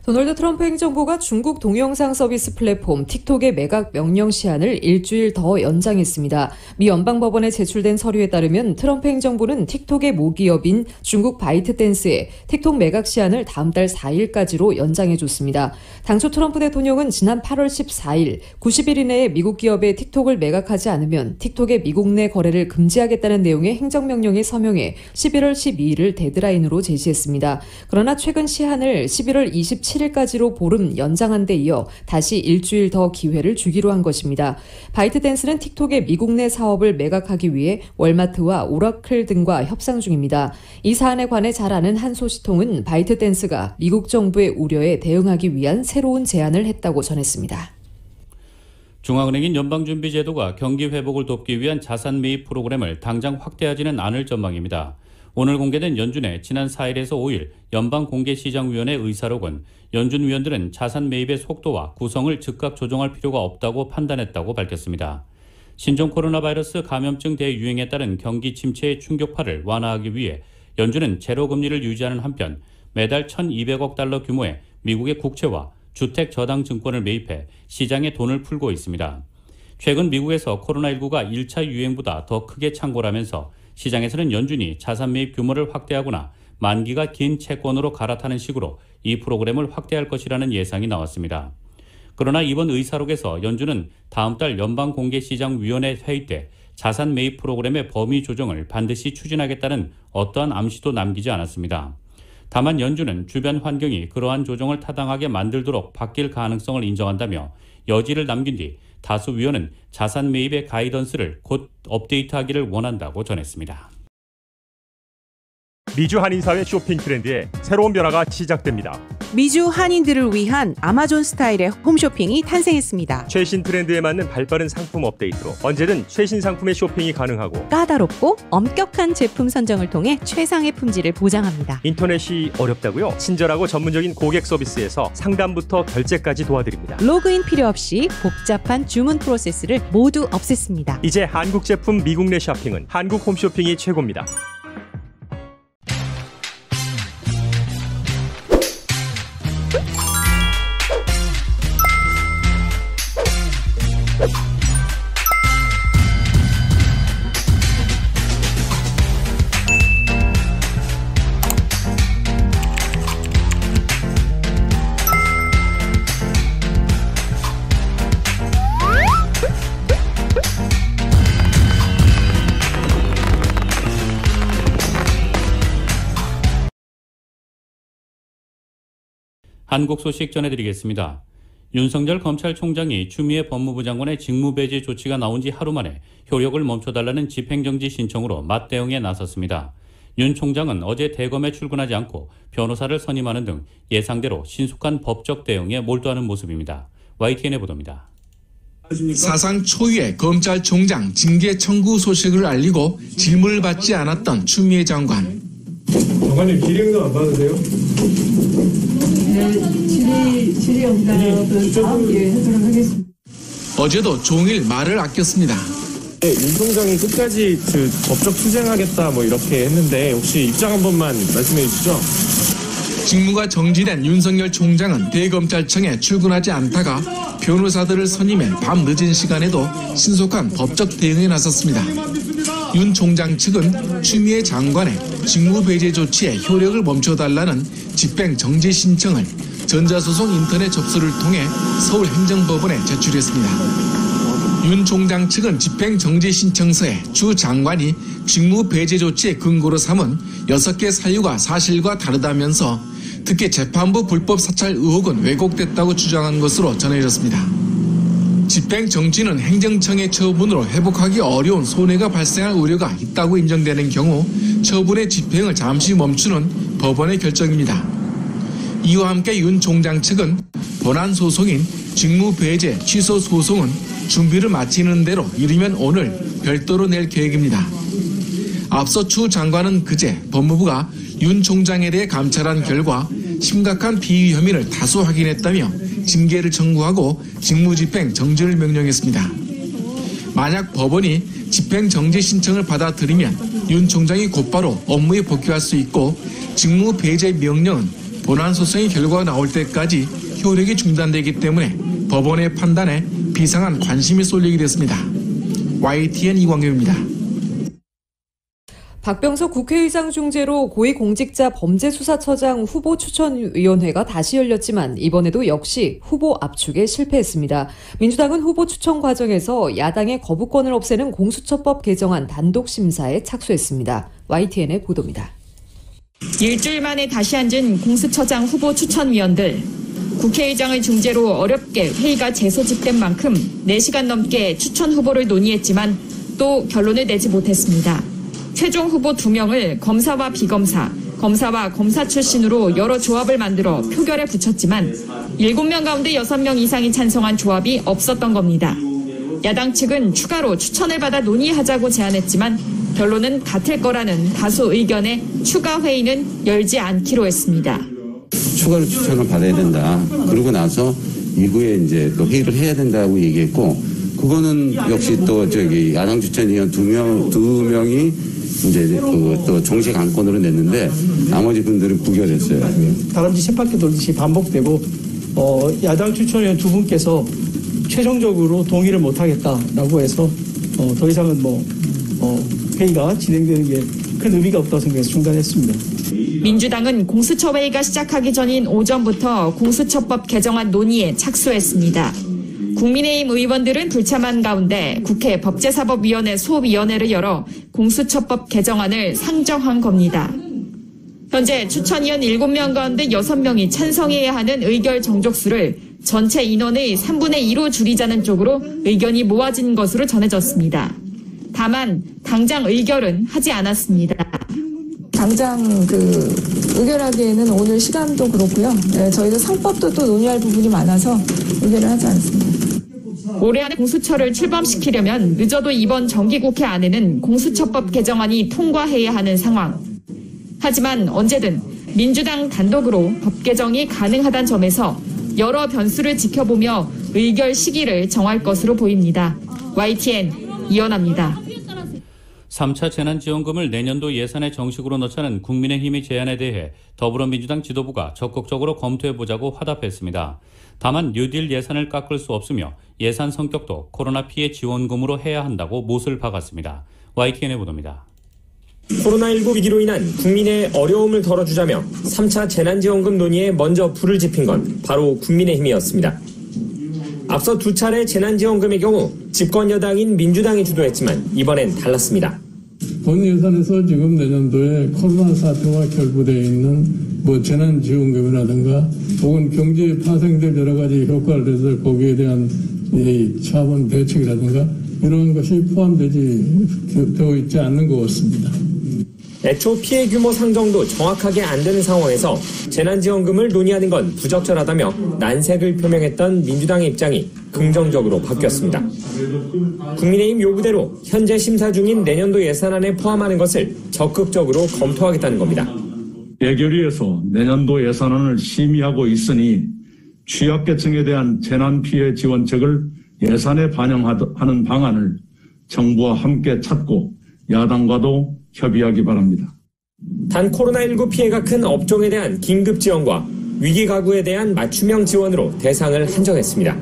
도널드 트럼프 행정부가 중국 동영상 서비스 플랫폼 틱톡의 매각 명령 시한을 일주일 더 연장했습니다. 미 연방법원에 제출된 서류에 따르면 트럼프 행정부는 틱톡의 모기업인 중국 바이트댄스의 틱톡 매각 시한을 다음 달 4일까지로 연장해줬습니다. 당초 트럼프 대통령은 지난 8월 14일 90일 이내에 미국 기업의 틱톡을 매각하지 않으면 틱톡의 미국 내 거래를 금지하겠다는 내용의 행정명령에 서명해 11월 12일을 데드라인으로 제시했습니다. 그러나 최근 시한을 11월 27일까지로 보름 연장한 데 이어 다시 일주일 더 기회를 주기로 한 것입니다. 바이트댄스는 틱톡의 미국 내 사업을 매각하기 위해 월마트와 오라클 등과 협상 중입니다. 이 사안에 관해 잘 아는 한 소식통은 바이트댄스가 미국 정부의 우려에 대응하기 위한 새로운 제안을 했다고 전했습니다. 중앙은행인 연방준비제도가 경기 회복을 돕기 위한 자산 매입 프로그램을 당장 확대하지는 않을 전망입니다. 오늘 공개된 연준의 지난 4일에서 5일 연방공개시장위원회 의사록은 연준 위원들은 자산 매입의 속도와 구성을 즉각 조정할 필요가 없다고 판단했다고 밝혔습니다. 신종 코로나 바이러스 감염증 대유행에 따른 경기 침체의 충격파를 완화하기 위해 연준은 제로금리를 유지하는 한편 매달 1,200억 달러 규모의 미국의 국채와 주택 저당 증권을 매입해 시장에 돈을 풀고 있습니다. 최근 미국에서 코로나19가 1차 유행보다 더 크게 창궐하면서 시장에서는 연준이 자산 매입 규모를 확대하거나 만기가 긴 채권으로 갈아타는 식으로 이 프로그램을 확대할 것이라는 예상이 나왔습니다. 그러나 이번 의사록에서 연준은 다음 달 연방공개시장위원회 회의 때 자산 매입 프로그램의 범위 조정을 반드시 추진하겠다는 어떠한 암시도 남기지 않았습니다. 다만 연준은 주변 환경이 그러한 조정을 타당하게 만들도록 바뀔 가능성을 인정한다며 여지를 남긴 뒤 다수 위원은 자산 매입의 가이던스를 곧 업데이트하기를 원한다고 전했습니다. 미주 한인사회 쇼핑 트렌드에 새로운 변화가 시작됩니다. 미주 한인들을 위한 아마존 스타일의 홈쇼핑이 탄생했습니다. 최신 트렌드에 맞는 발빠른 상품 업데이트로 언제든 최신 상품의 쇼핑이 가능하고 까다롭고 엄격한 제품 선정을 통해 최상의 품질을 보장합니다. 인터넷이 어렵다고요? 친절하고 전문적인 고객 서비스에서 상담부터 결제까지 도와드립니다. 로그인 필요 없이 복잡한 주문 프로세스를 모두 없앴습니다. 이제 한국 제품 미국 내 쇼핑은 한국 홈쇼핑이 최고입니다. 한국 소식 전해드리겠습니다. 윤석열 검찰총장이 추미애 법무부 장관의 직무배제 조치가 나온 지 하루 만에 효력을 멈춰달라는 집행정지 신청으로 맞대응에 나섰습니다. 윤 총장은 어제 대검에 출근하지 않고 변호사를 선임하는 등 예상대로 신속한 법적 대응에 몰두하는 모습입니다. YTN의 보도입니다. 사상 초유의 검찰총장 징계 청구 소식을 알리고 질문을 받지 않았던 추미애 장관. 장관님 기량도 안 받으세요? 네, 질의응답은 다음 기회에 하도록 하겠습니다. 어제도 종일 말을 아꼈습니다. 네, 윤 총장이 끝까지 법적 투쟁하겠다 이렇게 했는데 혹시 입장 한 번만 말씀해 주시죠. 직무가 정지된 윤석열 총장은 대검찰청에 출근하지 않다가 변호사들을 선임해 밤 늦은 시간에도 신속한 법적 대응에 나섰습니다. 윤 총장 측은 추미애 장관의 직무배제 조치에 효력을 멈춰달라는 집행정지 신청을 전자소송 인터넷 접수를 통해 서울행정법원에 제출했습니다. 윤 총장 측은 집행정지 신청서에 주 장관이 직무배제 조치의 근거로 삼은 6개 사유가 사실과 다르다면서 특히 재판부 불법 사찰 의혹은 왜곡됐다고 주장한 것으로 전해졌습니다. 집행정지는 행정청의 처분으로 회복하기 어려운 손해가 발생할 우려가 있다고 인정되는 경우 처분의 집행을 잠시 멈추는 법원의 결정입니다. 이와 함께 윤 총장 측은 본안 소송인 직무배제 취소 소송은 준비를 마치는 대로 이르면 오늘 별도로 낼 계획입니다. 앞서 추 장관은 그제 법무부가 윤 총장에 대해 감찰한 결과 심각한 비위 혐의를 다수 확인했다며 징계를 청구하고 직무집행 정지를 명령했습니다. 만약 법원이 집행정지 신청을 받아들이면 윤 총장이 곧바로 업무에 복귀할 수 있고 직무배제 명령은 본안 소송의 결과가 나올 때까지 효력이 중단되기 때문에 법원의 판단에 비상한 관심이 쏠리게 됐습니다. YTN 이광규입니다. 박병석 국회의장 중재로 고위공직자 범죄수사처장 후보추천위원회가 다시 열렸지만 이번에도 역시 후보 압축에 실패했습니다. 민주당은 후보 추천 과정에서 야당의 거부권을 없애는 공수처법 개정안 단독 심사에 착수했습니다. YTN의 보도입니다. 일주일 만에 다시 앉은 공수처장 후보 추천위원들. 국회의장의 중재로 어렵게 회의가 재소집된 만큼 4시간 넘게 추천 후보를 논의했지만 또 결론을 내지 못했습니다. 최종 후보 2명을 검사와 비검사, 검사와 검사 출신으로 여러 조합을 만들어 표결에 붙였지만 7명 가운데 6명 이상이 찬성한 조합이 없었던 겁니다. 야당 측은 추가로 추천을 받아 논의하자고 제안했지만 결론은 같을 거라는 다수 의견에 추가 회의는 열지 않기로 했습니다. 추가로 추천을 받아야 된다. 그러고 나서 이후에 이제 또 회의를 해야 된다고 얘기했고 그거는 역시 또 야당 추천위원 두 명이 이제 또 정식 안건으로 냈는데 나머지 분들은 부결했어요. 다람쥐 쳇바퀴 돌듯이 반복되고 야당 추천위원 두 분께서 최종적으로 동의를 못하겠다라고 해서 더 이상은 회의가 진행되는 게 큰 의미가 없다고 생각해서 중단했습니다. 민주당은 공수처회의가 시작하기 전인 오전부터 공수처법 개정안 논의에 착수했습니다. 국민의힘 의원들은 불참한 가운데 국회 법제사법위원회 소위원회를 열어 공수처법 개정안을 상정한 겁니다. 현재 추천위원 7명 가운데 6명이 찬성해야 하는 의결 정족수를 전체 인원의 3분의 2로 줄이자는 쪽으로 의견이 모아진 것으로 전해졌습니다. 다만 당장 의결은 하지 않았습니다. 당장 의결하기에는 오늘 시간도 그렇고요. 저희도 상법도 또 논의할 부분이 많아서 의결을 하지 않습니다. 올해 안에 공수처를 출범시키려면 늦어도 이번 정기국회 안에는 공수처법 개정안이 통과해야 하는 상황. 하지만 언제든 민주당 단독으로 법 개정이 가능하다는 점에서 여러 변수를 지켜보며 의결 시기를 정할 것으로 보입니다. YTN 이현아입니다. 3차 재난지원금을 내년도 예산에 정식으로 넣자는 국민의힘의 제안에 대해 더불어민주당 지도부가 적극적으로 검토해보자고 화답했습니다. 다만 뉴딜 예산을 깎을 수 없으며 예산 성격도 코로나 피해 지원금으로 해야 한다고 못을 박았습니다. YTN의 보도입니다. 코로나19 위기로 인한 국민의 어려움을 덜어주자며 3차 재난지원금 논의에 먼저 불을 지핀 건 바로 국민의힘이었습니다. 앞서 두 차례 재난지원금의 경우 집권 여당인 민주당이 주도했지만 이번엔 달랐습니다. 본 예산에서 지금 내년도에 코로나 사태와 결부되어 있는 재난지원금이라든가 혹은 경제에 파생될 여러 가지 효과를 내서 거기에 대한 차원 대책이라든가 이런 것이 포함되어 있지 않는 것 같습니다. 애초 피해 규모 상정도 정확하게 안 되는 상황에서 재난지원금을 논의하는 건 부적절하다며 난색을 표명했던 민주당의 입장이 긍정적으로 바뀌었습니다. 국민의힘 요구대로 현재 심사 중인 내년도 예산안에 포함하는 것을 적극적으로 검토하겠다는 겁니다. 예결위에서 내년도 예산안을 심의하고 있으니 취약계층에 대한 재난 피해 지원책을 예산에 반영하는 방안을 정부와 함께 찾고 야당과도 협의하기 바랍니다. 단 코로나19 피해가 큰 업종에 대한 긴급 지원과 위기 가구에 대한 맞춤형 지원으로 대상을 한정했습니다.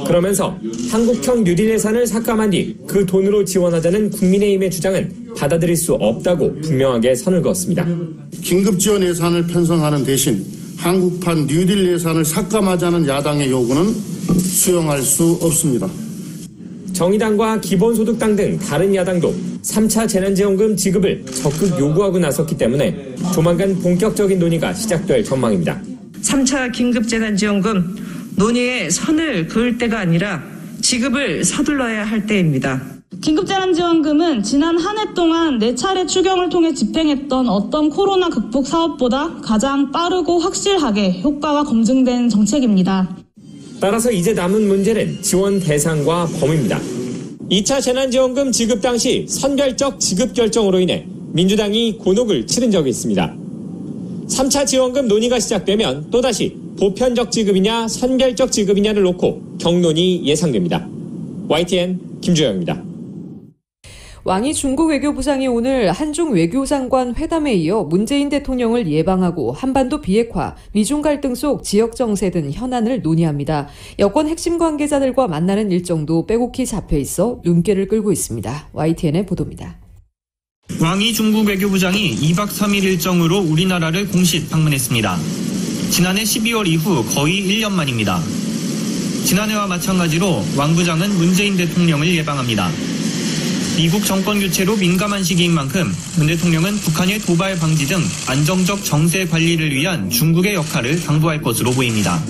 그러면서 한국형 뉴딜 예산을 삭감한 뒤 그 돈으로 지원하자는 국민의힘의 주장은 받아들일 수 없다고 분명하게 선을 그었습니다. 긴급 지원 예산을 편성하는 대신 한국판 뉴딜 예산을 삭감하자는 야당의 요구는 수용할 수 없습니다. 정의당과 기본소득당 등 다른 야당도 3차 재난지원금 지급을 적극 요구하고 나섰기 때문에 조만간 본격적인 논의가 시작될 전망입니다. 3차 긴급재난지원금 논의에 선을 그을 때가 아니라 지급을 서둘러야 할 때입니다. 긴급재난지원금은 지난 한 해 동안 4차례 추경을 통해 집행했던 어떤 코로나 극복 사업보다 가장 빠르고 확실하게 효과가 검증된 정책입니다. 따라서 이제 남은 문제는 지원 대상과 범위입니다. 2차 재난지원금 지급 당시 선별적 지급 결정으로 인해 민주당이 곤혹을 치른 적이 있습니다. 3차 지원금 논의가 시작되면 또다시 보편적 지급이냐 선별적 지급이냐를 놓고 격론이 예상됩니다. YTN 김주영입니다. 왕이 중국 외교부장이 오늘 한중 외교장관 회담에 이어 문재인 대통령을 예방하고 한반도 비핵화, 미중 갈등 속 지역 정세 등 현안을 논의합니다. 여권 핵심 관계자들과 만나는 일정도 빼곡히 잡혀 있어 눈길을 끌고 있습니다. YTN의 보도입니다. 왕이 중국 외교부장이 2박 3일 일정으로 우리나라를 공식 방문했습니다. 지난해 12월 이후 거의 1년 만입니다. 지난해와 마찬가지로 왕 부장은 문재인 대통령을 예방합니다. 미국 정권 교체로 민감한 시기인 만큼 문 대통령은 북한의 도발 방지 등 안정적 정세 관리를 위한 중국의 역할을 당부할 것으로 보입니다.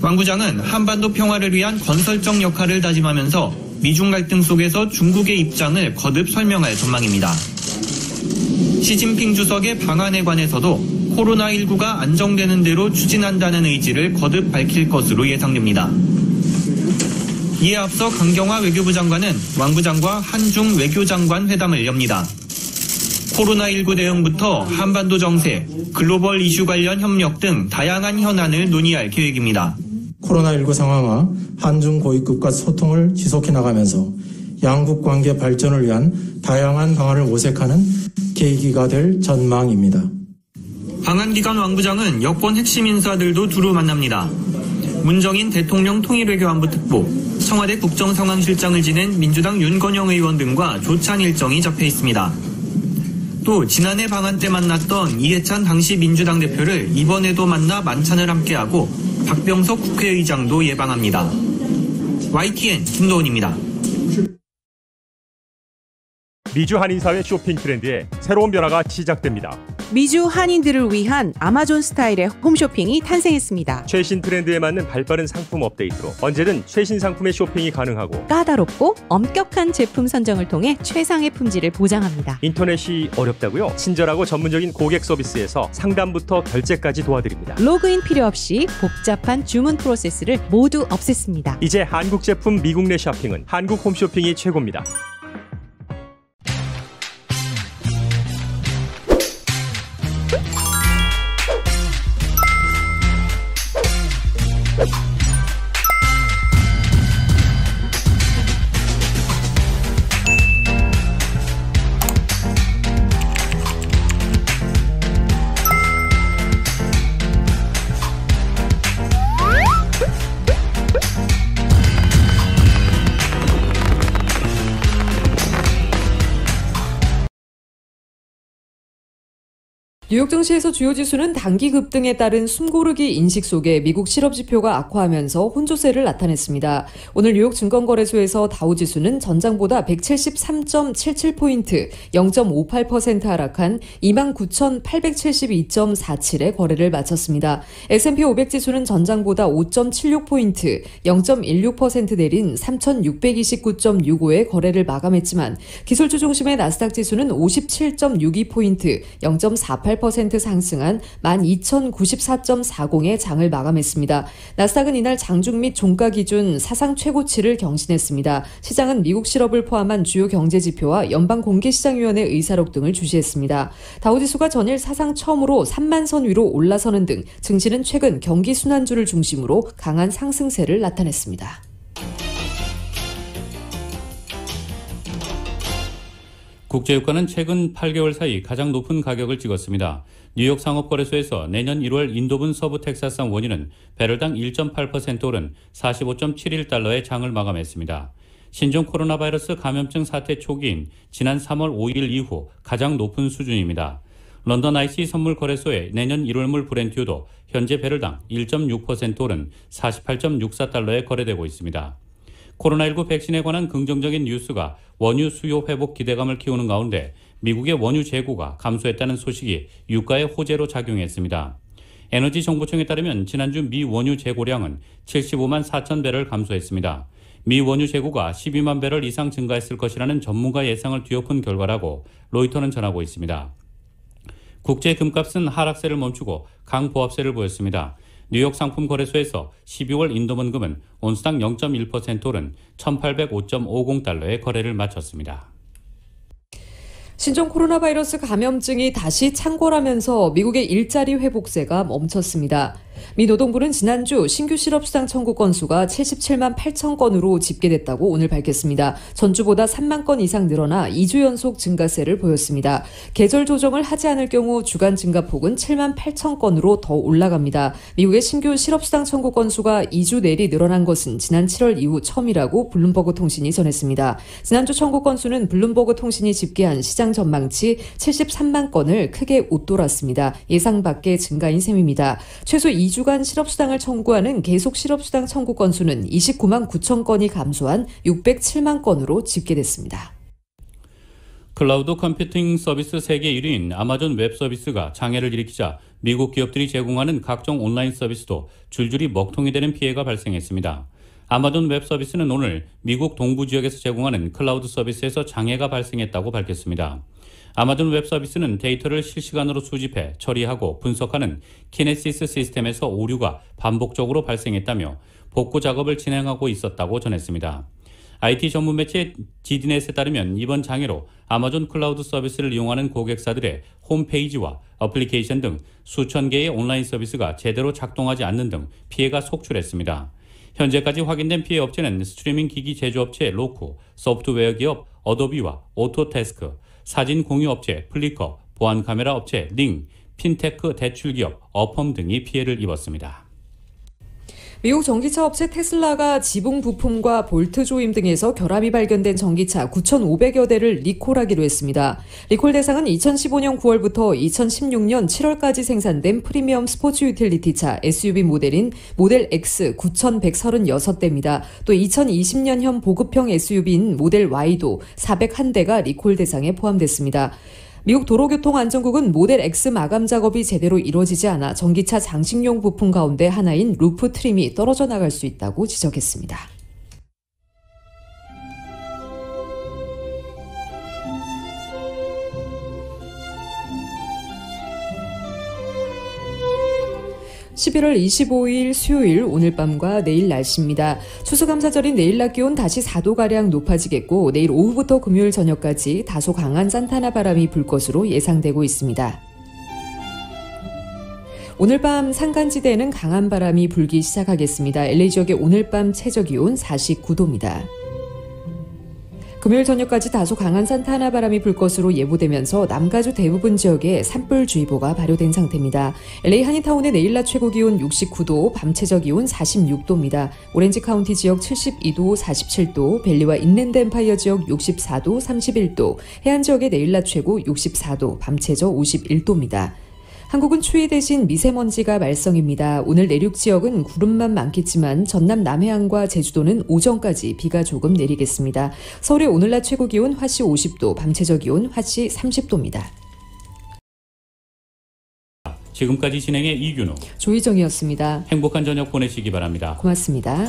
왕 부장은 한반도 평화를 위한 건설적 역할을 다짐하면서 미중 갈등 속에서 중국의 입장을 거듭 설명할 전망입니다. 시진핑 주석의 방안에 관해서도 코로나19가 안정되는 대로 추진한다는 의지를 거듭 밝힐 것으로 예상됩니다. 이에 앞서 강경화 외교부 장관은 왕 부장과 한중 외교장관 회담을 엽니다. 코로나19 대응부터 한반도 정세, 글로벌 이슈 관련 협력 등 다양한 현안을 논의할 계획입니다. 코로나19 상황과 한중 고위급과 소통을 지속해 나가면서 양국 관계 발전을 위한 다양한 방안을 모색하는 계기가 될 전망입니다. 방한기간 왕부장은 여권 핵심 인사들도 두루 만납니다. 문정인 대통령 통일외교안보 특보, 청와대 국정상황실장을 지낸 민주당 윤건영 의원 등과 조찬 일정이 잡혀 있습니다. 또 지난해 방한 때 만났던 이해찬 당시 민주당 대표를 이번에도 만나 만찬을 함께하고 박병석 국회의장도 예방합니다. YTN 김도훈입니다. 미주 한인사회 쇼핑 트렌드에 새로운 변화가 시작됩니다. 미주 한인들을 위한 아마존 스타일의 홈쇼핑이 탄생했습니다. 최신 트렌드에 맞는 발빠른 상품 업데이트로 언제든 최신 상품의 쇼핑이 가능하고 까다롭고 엄격한 제품 선정을 통해 최상의 품질을 보장합니다. 인터넷이 어렵다고요? 친절하고 전문적인 고객 서비스에서 상담부터 결제까지 도와드립니다. 로그인 필요 없이 복잡한 주문 프로세스를 모두 없앴습니다. 이제 한국 제품 미국 내 쇼핑은 한국 홈쇼핑이 최고입니다. 뉴욕 증시에서 주요 지수는 단기 급등에 따른 숨고르기 인식 속에 미국 실업 지표가 악화하면서 혼조세를 나타냈습니다. 오늘 뉴욕 증권거래소에서 다우 지수는 전장보다 173.77포인트, 0.58% 하락한 29,872.47에 거래를 마쳤습니다. S&P 500 지수는 전장보다 5.76포인트, 0.16% 내린 3,629.65에 거래를 마감했지만 기술주 중심의 나스닥 지수는 57.62포인트, 0.48% 상승한 12,094.40에 장을 마감했습니다. 나스닥은 이날 장중 및 종가 기준 사상 최고치를 경신했습니다. 시장은 미국 실업을 포함한 주요 경제지표와 연방공개시장위원회 의사록 등을 주시했습니다. 다우지수가 전일 사상 처음으로 3만 선 위로 올라서는 등 증시는 최근 경기 순환주를 중심으로 강한 상승세를 나타냈습니다. 국제유가는 최근 8개월 사이 가장 높은 가격을 찍었습니다. 뉴욕 상업거래소에서 내년 1월 인도분 서부 텍사스산 원유는 배럴당 1.8% 오른 45.71달러의 장을 마감했습니다. 신종 코로나 바이러스 감염증 사태 초기인 지난 3월 5일 이후 가장 높은 수준입니다. 런던 IC 선물거래소의 내년 1월물 브렌트유도 현재 배럴당 1.6% 오른 48.64달러에 거래되고 있습니다. 코로나19 백신에 관한 긍정적인 뉴스가 원유 수요 회복 기대감을 키우는 가운데 미국의 원유 재고가 감소했다는 소식이 유가의 호재로 작용했습니다. 에너지정보청에 따르면 지난주 미 원유 재고량은 75만 4천 배럴 감소했습니다. 미 원유 재고가 12만 배럴 이상 증가했을 것이라는 전문가 예상을 뒤엎은 결과라고 로이터는 전하고 있습니다. 국제 금값은 하락세를 멈추고 강보합세를 보였습니다. 뉴욕 상품거래소에서 12월 인도분 금은 온수당 0.1% 오른 1,805.50달러에 거래를 마쳤습니다. 신종 코로나 바이러스 감염증이 다시 창궐하면서 미국의 일자리 회복세가 멈췄습니다. 미 노동부는 지난주 신규 실업수당 청구 건수가 77만 8천 건으로 집계됐다고 오늘 밝혔습니다. 전주보다 3만 건 이상 늘어나 2주 연속 증가세를 보였습니다. 계절 조정을 하지 않을 경우 주간 증가폭은 7만 8천 건으로 더 올라갑니다. 미국의 신규 실업수당 청구 건수가 2주 내리 늘어난 것은 지난 7월 이후 처음이라고 블룸버그 통신이 전했습니다. 지난주 청구 건수는 블룸버그 통신이 집계한 시장 전망치 73만 건을 크게 웃돌았습니다. 예상 밖의 증가인 셈입니다. 최소 2주간 실업수당을 청구하는 계속 실업수당 청구 건수는 29만 9천 건이 감소한 607만 건으로 집계됐습니다. 클라우드 컴퓨팅 서비스 세계 1위인 아마존 웹 서비스가 장애를 일으키자 미국 기업들이 제공하는 각종 온라인 서비스도 줄줄이 먹통이 되는 피해가 발생했습니다. 아마존 웹 서비스는 오늘 미국 동부 지역에서 제공하는 클라우드 서비스에서 장애가 발생했다고 밝혔습니다. 아마존 웹 서비스는 데이터를 실시간으로 수집해 처리하고 분석하는 키네시스 시스템에서 오류가 반복적으로 발생했다며 복구 작업을 진행하고 있었다고 전했습니다. IT 전문 매체 지디넷에 따르면 이번 장애로 아마존 클라우드 서비스를 이용하는 고객사들의 홈페이지와 어플리케이션 등 수천 개의 온라인 서비스가 제대로 작동하지 않는 등 피해가 속출했습니다. 현재까지 확인된 피해 업체는 스트리밍 기기 제조업체 로쿠, 소프트웨어 기업 어도비와 오토테스크, 사진 공유 업체 플리커, 보안 카메라 업체 링, 핀테크 대출 기업 어펌 등이 피해를 입었습니다. 미국 전기차 업체 테슬라가 지붕 부품과 볼트 조임 등에서 결함이 발견된 전기차 9,500여 대를 리콜하기로 했습니다. 리콜 대상은 2015년 9월부터 2016년 7월까지 생산된 프리미엄 스포츠 유틸리티차 SUV 모델인 모델 X 9,136대입니다. 또 2020년형 보급형 SUV인 모델 Y도 401대가 리콜 대상에 포함됐습니다. 미국 도로교통안전국은 모델 X 마감 작업이 제대로 이루어지지 않아 전기차 장식용 부품 가운데 하나인 루프 트림이 떨어져 나갈 수 있다고 지적했습니다. (11월 25일) 수요일 오늘 밤과 내일 날씨입니다. 추수감사절인 내일 낮 기온 다시 4도가량 높아지겠고 내일 오후부터 금요일 저녁까지 다소 강한 산타나 바람이 불 것으로 예상되고 있습니다. 오늘 밤 산간지대에는 강한 바람이 불기 시작하겠습니다. LA 지역의 오늘 밤 최저기온 49도입니다. 금요일 저녁까지 다소 강한 산타나 바람이 불 것으로 예보되면서 남가주 대부분 지역에 산불주의보가 발효된 상태입니다. LA 한인타운의 내일 낮 최고기온 69도, 밤 최저기온 46도입니다. 오렌지 카운티 지역 72도, 47도, 벨리와 인랜드 엠파이어 지역 64도, 31도, 해안 지역의 내일 낮 최고 64도, 밤 최저 51도입니다. 한국은 추위 대신 미세먼지가 말썽입니다. 오늘 내륙 지역은 구름만 많겠지만 전남 남해안과 제주도는 오전까지 비가 조금 내리겠습니다. 서울의 오늘 낮 최고 기온 화씨 50도, 밤 최저 기온 화씨 30도입니다. 지금까지 진행의 이균우, 조희정이었습니다. 행복한 저녁 보내시기 바랍니다. 고맙습니다.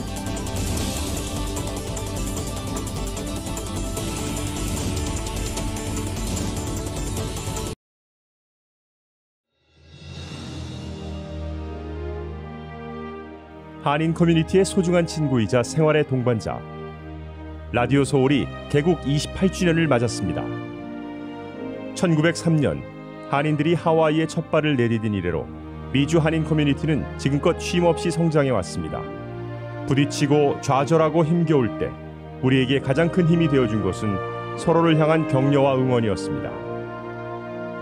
한인 커뮤니티의 소중한 친구이자 생활의 동반자. 라디오 소울이 개국 28주년을 맞았습니다. 1903년 한인들이 하와이에 첫 발을 내디딘 이래로 미주 한인 커뮤니티는 지금껏 쉼없이 성장해 왔습니다. 부딪히고 좌절하고 힘겨울 때 우리에게 가장 큰 힘이 되어준 것은 서로를 향한 격려와 응원이었습니다.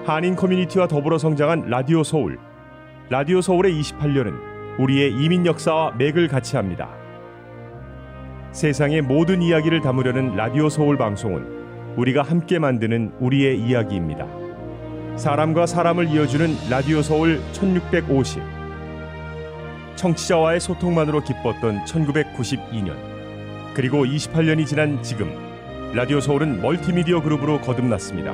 한인 커뮤니티와 더불어 성장한 라디오 소울. 라디오 소울의 28년은 우리의 이민 역사와 맥을 같이 합니다. 세상의 모든 이야기를 담으려는 라디오 소울 방송은 우리가 함께 만드는 우리의 이야기입니다. 사람과 사람을 이어주는 라디오 소울 1650. 청취자와의 소통만으로 기뻤던 1992년. 그리고 28년이 지난 지금 라디오 소울은 멀티미디어 그룹으로 거듭났습니다.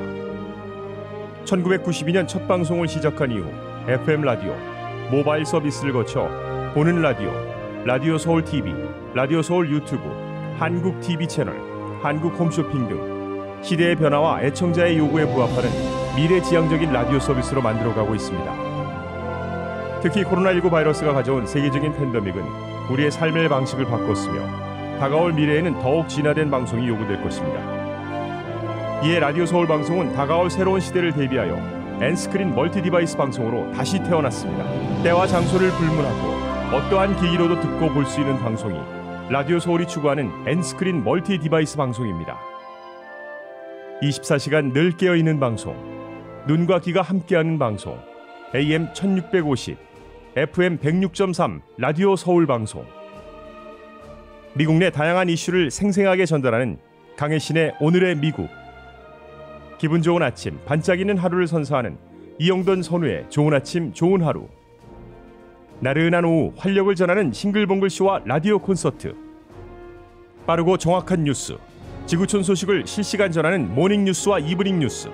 1992년 첫 방송을 시작한 이후 FM 라디오, 모바일 서비스를 거쳐 보는 라디오, 라디오 서울 TV, 라디오 서울 유튜브, 한국 TV 채널, 한국 홈쇼핑 등 시대의 변화와 애청자의 요구에 부합하는 미래지향적인 라디오 서비스로 만들어가고 있습니다. 특히 코로나19 바이러스가 가져온 세계적인 팬데믹은 우리의 삶의 방식을 바꿨으며 다가올 미래에는 더욱 진화된 방송이 요구될 것입니다. 이에 라디오 서울 방송은 다가올 새로운 시대를 대비하여 N스크린 멀티 디바이스 방송으로 다시 태어났습니다. 때와 장소를 불문하고 어떠한 기기로도 듣고 볼 수 있는 방송이 라디오 서울이 추구하는 N스크린 멀티 디바이스 방송입니다. 24시간 늘 깨어있는 방송, 눈과 귀가 함께하는 방송, AM 1650, FM 106.3 라디오 서울 방송. 미국 내 다양한 이슈를 생생하게 전달하는 강혜신의 오늘의 미국. 기분 좋은 아침, 반짝이는 하루를 선사하는 이영돈 선우의 좋은 아침, 좋은 하루. 나른한 오후 활력을 전하는 싱글벙글쇼와 라디오 콘서트. 빠르고 정확한 뉴스, 지구촌 소식을 실시간 전하는 모닝뉴스와 이브닝 뉴스.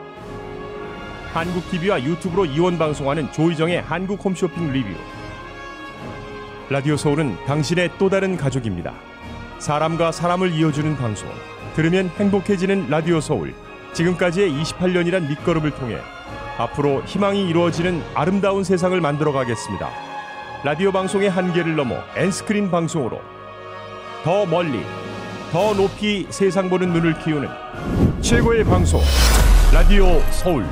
한국TV와 유튜브로 이원 방송하는 조희정의 한국 홈쇼핑 리뷰. 라디오 서울은 당신의 또 다른 가족입니다. 사람과 사람을 이어주는 방송, 들으면 행복해지는 라디오 서울. 지금까지의 28년이란 밑거름을 통해 앞으로 희망이 이루어지는 아름다운 세상을 만들어 가겠습니다. 라디오 방송의 한계를 넘어 N스크린 방송으로 더 멀리, 더 높이 세상 보는 눈을 키우는 최고의 방송, 라디오 서울.